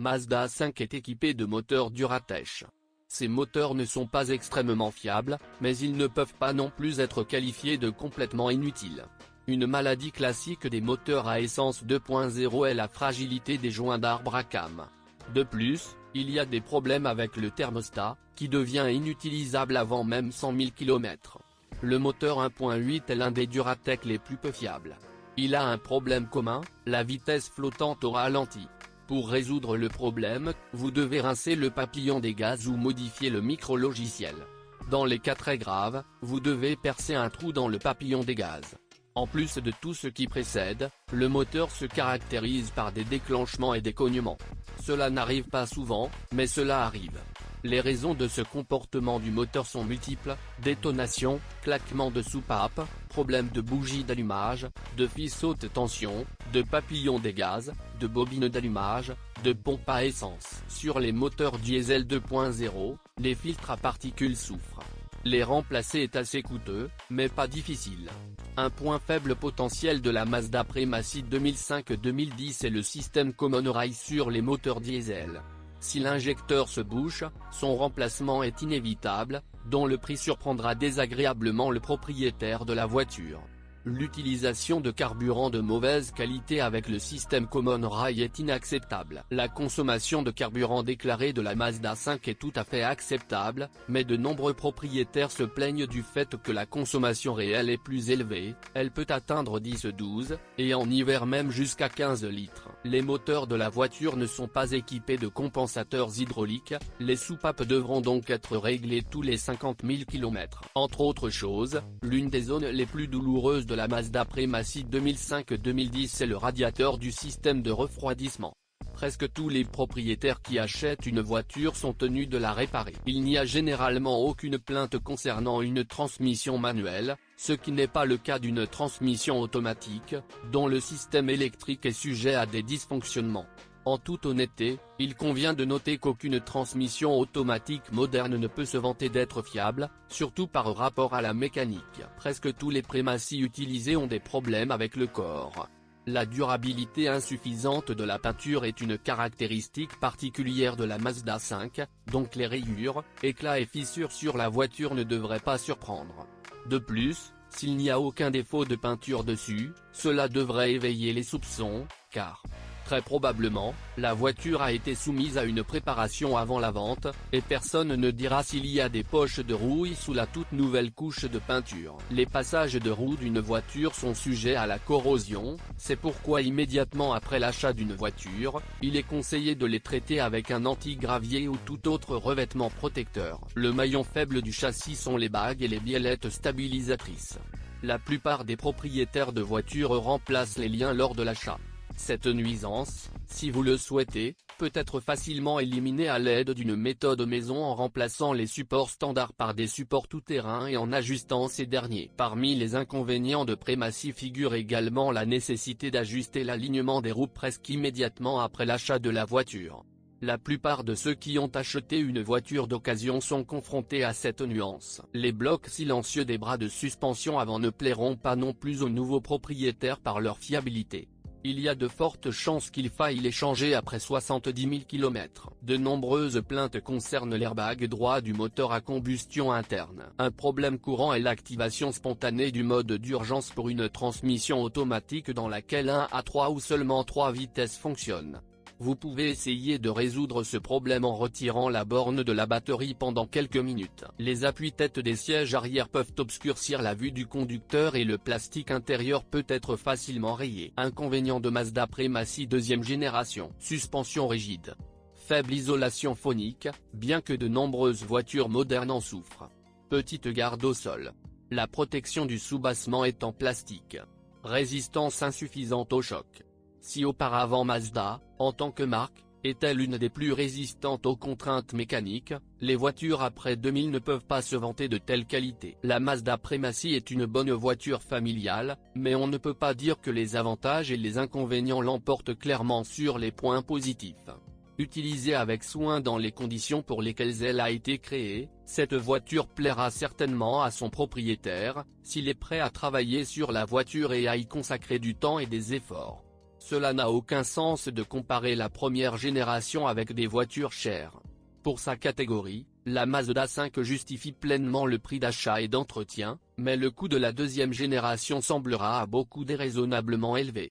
Mazda 5 est équipé de moteurs Duratech. Ces moteurs ne sont pas extrêmement fiables, mais ils ne peuvent pas non plus être qualifiés de complètement inutiles. Une maladie classique des moteurs à essence 2.0 est la fragilité des joints d'arbre à cames. De plus, il y a des problèmes avec le thermostat, qui devient inutilisable avant même 100 000 km. Le moteur 1.8 est l'un des Duratech les plus peu fiables. Il a un problème commun, la vitesse flottante au ralenti. Pour résoudre le problème, vous devez rincer le papillon des gaz ou modifier le micro-logiciel. Dans les cas très graves, vous devez percer un trou dans le papillon des gaz. En plus de tout ce qui précède, le moteur se caractérise par des déclenchements et des cognements. Cela n'arrive pas souvent, mais cela arrive. Les raisons de ce comportement du moteur sont multiples: détonation, claquement de soupape, problème de bougie d'allumage, de fils haute tension, de papillon des gaz, de bobine d'allumage, de pompe à essence. Sur les moteurs diesel 2.0, les filtres à particules souffrent. Les remplacer est assez coûteux, mais pas difficile. Un point faible potentiel de la Mazda Premacy 2005-2010 est le système Common Rail sur les moteurs diesel. Si l'injecteur se bouche, son remplacement est inévitable, dont le prix surprendra désagréablement le propriétaire de la voiture. L'utilisation de carburant de mauvaise qualité avec le système Common Rail est inacceptable. La consommation de carburant déclarée de la Mazda 5 est tout à fait acceptable, mais de nombreux propriétaires se plaignent du fait que la consommation réelle est plus élevée, elle peut atteindre 10-12, et en hiver même jusqu'à 15 litres. Les moteurs de la voiture ne sont pas équipés de compensateurs hydrauliques, les soupapes devront donc être réglées tous les 50 000 km. Entre autres choses, l'une des zones les plus douloureuses de la Mazda Premacy 2005-2010 est le radiateur du système de refroidissement. Presque tous les propriétaires qui achètent une voiture sont tenus de la réparer. Il n'y a généralement aucune plainte concernant une transmission manuelle, ce qui n'est pas le cas d'une transmission automatique, dont le système électrique est sujet à des dysfonctionnements. En toute honnêteté, il convient de noter qu'aucune transmission automatique moderne ne peut se vanter d'être fiable, surtout par rapport à la mécanique. Presque tous les Premacy utilisés ont des problèmes avec le corps. La durabilité insuffisante de la peinture est une caractéristique particulière de la Mazda 5, donc les rayures, éclats et fissures sur la voiture ne devraient pas surprendre. De plus, s'il n'y a aucun défaut de peinture dessus, cela devrait éveiller les soupçons, car très probablement, la voiture a été soumise à une préparation avant la vente, et personne ne dira s'il y a des poches de rouille sous la toute nouvelle couche de peinture. Les passages de roue d'une voiture sont sujets à la corrosion, c'est pourquoi immédiatement après l'achat d'une voiture, il est conseillé de les traiter avec un anti-gravier ou tout autre revêtement protecteur. Le maillon faible du châssis sont les bagues et les biellettes stabilisatrices. La plupart des propriétaires de voitures remplacent les liens lors de l'achat. Cette nuisance, si vous le souhaitez, peut être facilement éliminée à l'aide d'une méthode maison en remplaçant les supports standards par des supports tout-terrain et en ajustant ces derniers. Parmi les inconvénients de Premacy figure également la nécessité d'ajuster l'alignement des roues presque immédiatement après l'achat de la voiture. La plupart de ceux qui ont acheté une voiture d'occasion sont confrontés à cette nuance. Les blocs silencieux des bras de suspension avant ne plairont pas non plus aux nouveaux propriétaires par leur fiabilité. Il y a de fortes chances qu'il faille les changer après 70 000 km. De nombreuses plaintes concernent l'airbag droit du moteur à combustion interne. Un problème courant est l'activation spontanée du mode d'urgence pour une transmission automatique dans laquelle 1 à 3 ou seulement 3 vitesses fonctionnent. Vous pouvez essayer de résoudre ce problème en retirant la borne de la batterie pendant quelques minutes. Les appuis-têtes des sièges arrière peuvent obscurcir la vue du conducteur et le plastique intérieur peut être facilement rayé. Inconvénient de Mazda Premacy deuxième génération. Suspension rigide. Faible isolation phonique, bien que de nombreuses voitures modernes en souffrent. Petite garde au sol. La protection du soubassement est en plastique. Résistance insuffisante au choc. Si auparavant Mazda, en tant que marque, était l'une des plus résistantes aux contraintes mécaniques, les voitures après 2000 ne peuvent pas se vanter de telle qualité. La Mazda Premacy est une bonne voiture familiale, mais on ne peut pas dire que les avantages et les inconvénients l'emportent clairement sur les points positifs. Utilisée avec soin dans les conditions pour lesquelles elle a été créée, cette voiture plaira certainement à son propriétaire, s'il est prêt à travailler sur la voiture et à y consacrer du temps et des efforts. Cela n'a aucun sens de comparer la première génération avec des voitures chères. Pour sa catégorie, la Mazda 5 justifie pleinement le prix d'achat et d'entretien, mais le coût de la deuxième génération semblera à beaucoup déraisonnablement élevé.